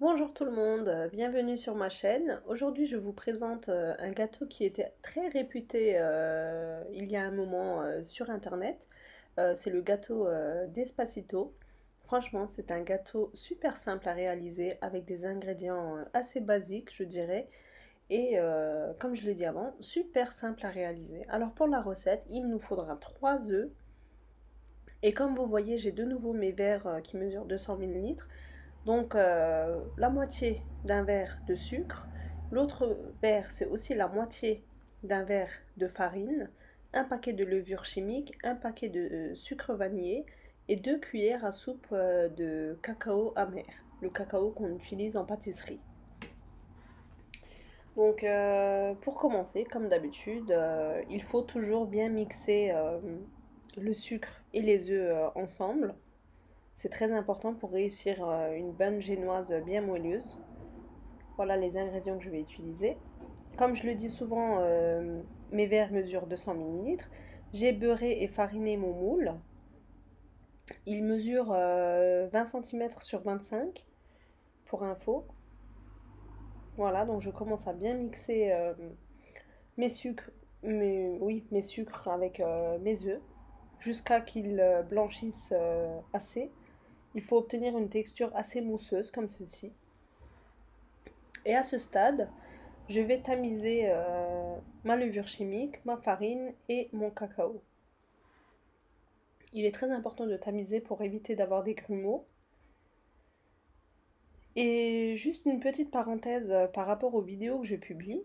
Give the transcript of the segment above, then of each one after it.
Bonjour tout le monde, bienvenue sur ma chaîne. Aujourd'hui, je vous présente un gâteau qui était très réputé il y a un moment sur internet. C'est le gâteau Despacito. Franchement, c'est un gâteau super simple à réaliser avec des ingrédients assez basiques, je dirais. Et comme je l'ai dit avant, super simple à réaliser. Alors pour la recette, il nous faudra 3 œufs. Et comme vous voyez, j'ai de nouveau mes verres qui mesurent 200 millilitres. Donc la moitié d'un verre de sucre, l'autre verre c'est aussi la moitié d'un verre de farine, un paquet de levure chimique, un paquet de sucre vanillé et 2 cuillères à soupe de cacao amer, le cacao qu'on utilise en pâtisserie. Donc pour commencer, comme d'habitude, il faut toujours bien mixer le sucre et les œufs ensemble. C'est très important pour réussir une bonne génoise bien moelleuse. Voilà les ingrédients que je vais utiliser. Comme je le dis souvent, mes verres mesurent 200 millilitres. J'ai beurré et fariné mon moule. Il mesure 20 centimètres sur 25 pour info. Voilà, donc je commence à bien mixer mes sucres, mes sucres avec mes œufs jusqu'à qu'ils blanchissent assez. Il faut obtenir une texture assez mousseuse comme ceci. Et à ce stade, je vais tamiser ma levure chimique, ma farine et mon cacao. Il est très important de tamiser pour éviter d'avoir des grumeaux. Et juste une petite parenthèse par rapport aux vidéos que je publie.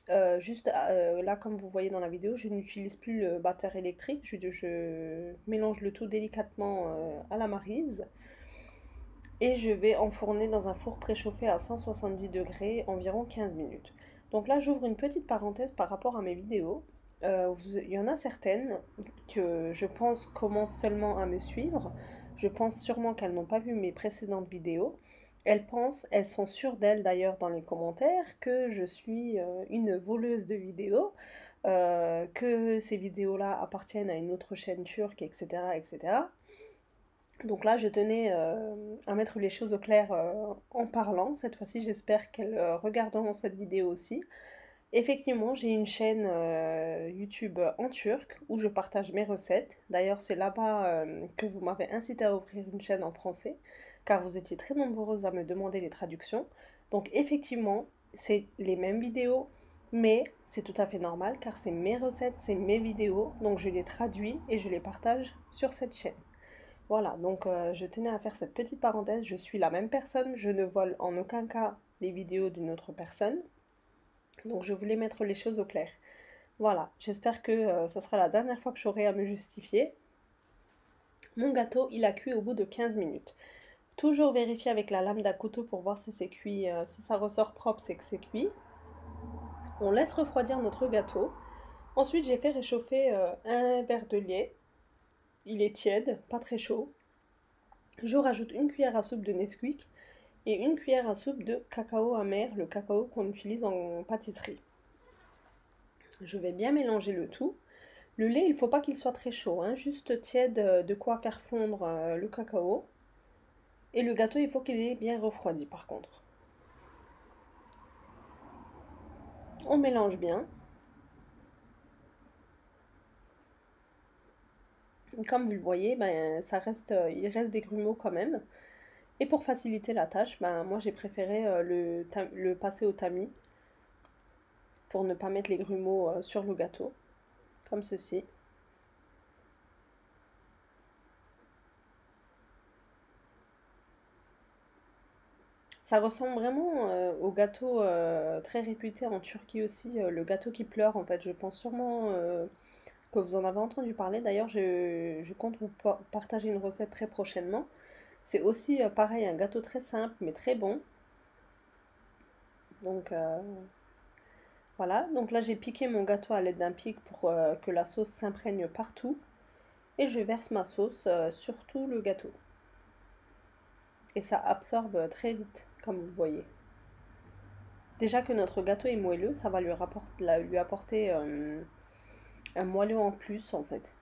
Là, comme vous voyez dans la vidéo, je n'utilise plus le batteur électrique. Je mélange le tout délicatement à la maryse. Et je vais enfourner dans un four préchauffé à 170 degrés environ 15 minutes. Donc là, j'ouvre une petite parenthèse par rapport à mes vidéos. Il y en a certaines que je pense commencent seulement à me suivre. Je pense sûrement qu'elles n'ont pas vu mes précédentes vidéos. Elles sont sûres d'elles d'ailleurs dans les commentaires que je suis une voleuse de vidéos, que ces vidéos-là appartiennent à une autre chaîne turque, etc., etc. Donc là, je tenais à mettre les choses au clair en parlant. Cette fois-ci, j'espère qu'elles regarderont cette vidéo aussi. Effectivement, j'ai une chaîne YouTube en turc où je partage mes recettes. D'ailleurs, c'est là-bas que vous m'avez incité à ouvrir une chaîne en français, car vous étiez très nombreuses à me demander les traductions. Donc effectivement, c'est les mêmes vidéos, mais c'est tout à fait normal, car c'est mes recettes, c'est mes vidéos, donc je les traduis et je les partage sur cette chaîne. Voilà, donc je tenais à faire cette petite parenthèse. Je suis la même personne, je ne vole en aucun cas les vidéos d'une autre personne. Donc je voulais mettre les choses au clair. Voilà, j'espère que ça sera la dernière fois que j'aurai à me justifier. Mon gâteau, il a cuit au bout de 15 minutes. Toujours vérifier avec la lame d'un couteau pour voir si c'est cuit. Si ça ressort propre, c'est que c'est cuit. On laisse refroidir notre gâteau. Ensuite, j'ai fait réchauffer un verre de lait. Il est tiède, pas très chaud. Je rajoute une cuillère à soupe de Nesquik et une cuillère à soupe de cacao amer, le cacao qu'on utilise en pâtisserie. Je vais bien mélanger le tout. Le lait, il ne faut pas qu'il soit très chaud, hein, juste tiède, de quoi faire fondre le cacao. Et le gâteau, il faut qu'il ait bien refroidi par contre. On mélange bien. Comme vous le voyez, ben, il reste des grumeaux quand même. Et pour faciliter la tâche, ben, moi j'ai préféré le passer au tamis pour ne pas mettre les grumeaux sur le gâteau, comme ceci. Ça ressemble vraiment au gâteau très réputé en Turquie aussi, le gâteau qui pleure en fait. Je pense sûrement que vous en avez entendu parler. D'ailleurs, je compte vous partager une recette très prochainement. C'est aussi pareil, un gâteau très simple mais très bon. Donc voilà, donc là j'ai piqué mon gâteau à l'aide d'un pic pour que la sauce s'imprègne partout. Et je verse ma sauce sur tout le gâteau. Et ça absorbe très vite, comme vous voyez. Déjà que notre gâteau est moelleux, ça va lui apporter un moelleux en plus en fait.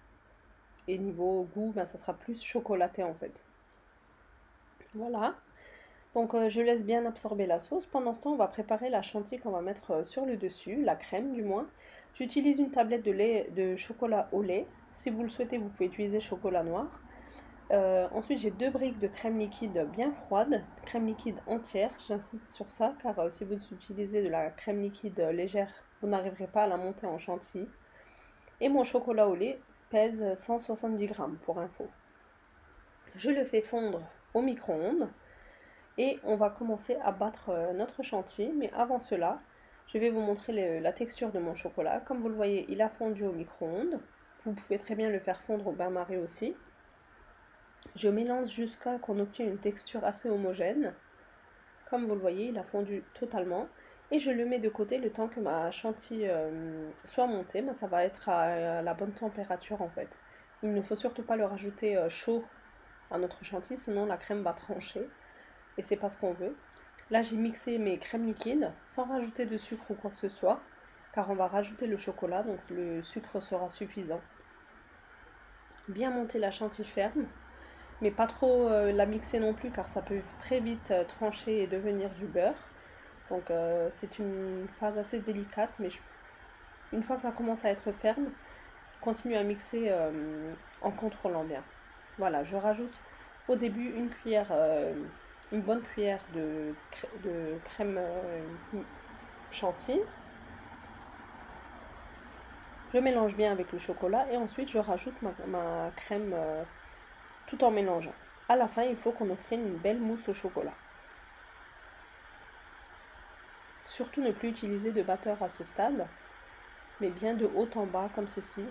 Et niveau goût, ben, ça sera plus chocolaté en fait. Voilà. Donc je laisse bien absorber la sauce. Pendant ce temps, on va préparer la chantilly qu'on va mettre sur le dessus, la crème du moins. J'utilise une tablette de lait de chocolat au lait. Si vous le souhaitez, vous pouvez utiliser chocolat noir. Ensuite, j'ai 2 briques de crème liquide bien froide, crème liquide entière. J'insiste sur ça car si vous utilisez de la crème liquide légère, vous n'arriverez pas à la monter en chantilly. Et mon chocolat au lait pèse 170 grammes pour info. Je le fais fondre au micro-ondes. Et on va commencer à battre notre chantilly. Mais avant cela, je vais vous montrer la texture de mon chocolat. Comme vous le voyez, il a fondu au micro-ondes. Vous pouvez très bien le faire fondre au bain-marie aussi. Je mélange jusqu'à qu'on obtienne une texture assez homogène. Comme vous le voyez, il a fondu totalement. Et je le mets de côté le temps que ma chantilly soit montée. Mais ça va être à la bonne température en fait. Il ne faut surtout pas le rajouter chaud à notre chantilly, sinon la crème va trancher. Et c'est pas ce qu'on veut. Là, j'ai mixé mes crèmes liquides sans rajouter de sucre ou quoi que ce soit, car on va rajouter le chocolat, donc le sucre sera suffisant. Bien monter la chantilly ferme, mais pas trop la mixer non plus, car ça peut très vite trancher et devenir du beurre. Donc c'est une phase assez délicate, mais une fois que ça commence à être ferme, continue à mixer en contrôlant bien. Voilà, je rajoute au début une bonne cuillère de crème chantilly. Je mélange bien avec le chocolat et ensuite je rajoute ma crème tout en mélangeant. À la fin, il faut qu'on obtienne une belle mousse au chocolat. Surtout ne plus utiliser de batteur à ce stade, mais bien de haut en bas comme ceci.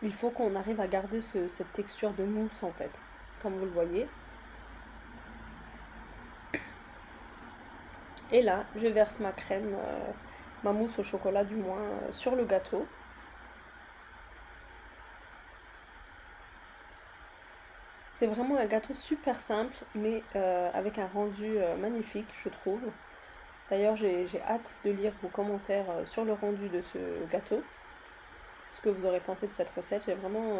Il faut qu'on arrive à garder cette texture de mousse en fait, comme vous le voyez. Et là, je verse ma crème, ma mousse au chocolat du moins, sur le gâteau. C'est vraiment un gâteau super simple, mais avec un rendu magnifique, je trouve. D'ailleurs, j'ai hâte de lire vos commentaires sur le rendu de ce gâteau. Ce que vous aurez pensé de cette recette. J'ai vraiment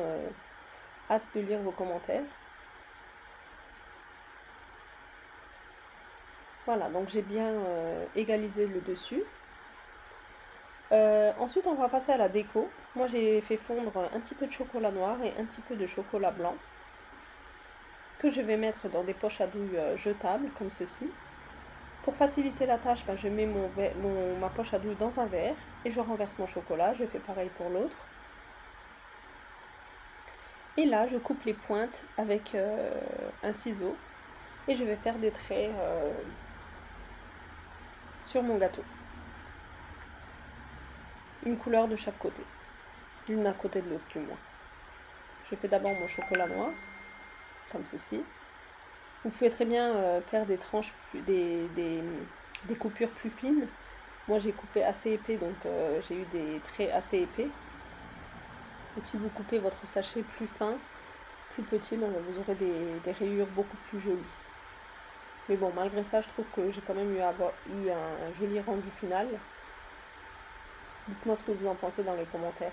hâte de lire vos commentaires. Voilà, donc j'ai bien égalisé le dessus. Ensuite, on va passer à la déco. Moi, j'ai fait fondre un petit peu de chocolat noir et un petit peu de chocolat blanc que je vais mettre dans des poches à douille jetables, comme ceci. Pour faciliter la tâche, je mets ma poche à douille dans un verre et je renverse mon chocolat. Je fais pareil pour l'autre. Et là, je coupe les pointes avec un ciseau et je vais faire des traits sur mon gâteau. Une couleur de chaque côté, l'une à côté de l'autre du moins. Je fais d'abord mon chocolat noir, comme ceci. Vous pouvez très bien faire des tranches, des coupures plus fines. Moi j'ai coupé assez épais, donc j'ai eu des traits assez épais. Et si vous coupez votre sachet plus fin, plus petit, vous aurez des rayures beaucoup plus jolies. Mais bon, malgré ça, je trouve que j'ai quand même eu un joli rendu final. Dites-moi ce que vous en pensez dans les commentaires.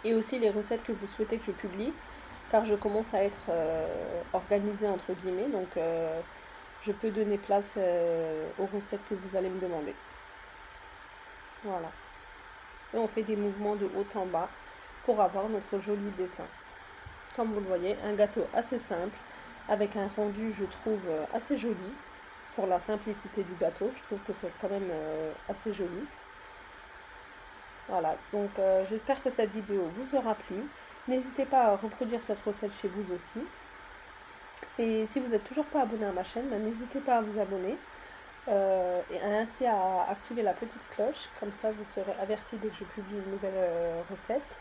Et aussi les recettes que vous souhaitez que je publie, car je commence à être organisée entre guillemets, donc je peux donner place aux recettes que vous allez me demander. Voilà. Et on fait des mouvements de haut en bas pour avoir notre joli dessin. Comme vous le voyez, un gâteau assez simple, avec un rendu, je trouve, assez joli. Pour la simplicité du gâteau, je trouve que c'est quand même assez joli. Voilà, donc j'espère que cette vidéo vous aura plu. N'hésitez pas à reproduire cette recette chez vous aussi. Et si vous n'êtes toujours pas abonné à ma chaîne, n'hésitez pas à vous abonner et ainsi à activer la petite cloche. Comme ça, vous serez averti dès que je publie une nouvelle recette.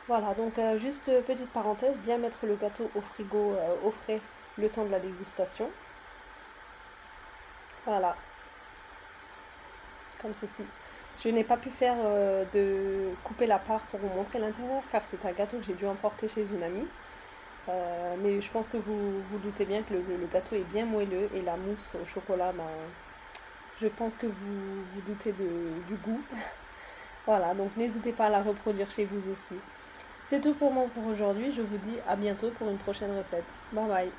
Voilà, donc juste petite parenthèse, bien mettre le gâteau au frigo au frais le temps de la dégustation. Voilà, comme ceci. Je n'ai pas pu faire de couper la part pour vous montrer l'intérieur car c'est un gâteau que j'ai dû emporter chez une amie. Mais je pense que vous vous doutez bien que le gâteau est bien moelleux et la mousse au chocolat, je pense que vous vous doutez du goût. Voilà, donc n'hésitez pas à la reproduire chez vous aussi. C'est tout pour moi pour aujourd'hui. Je vous dis à bientôt pour une prochaine recette. Bye bye.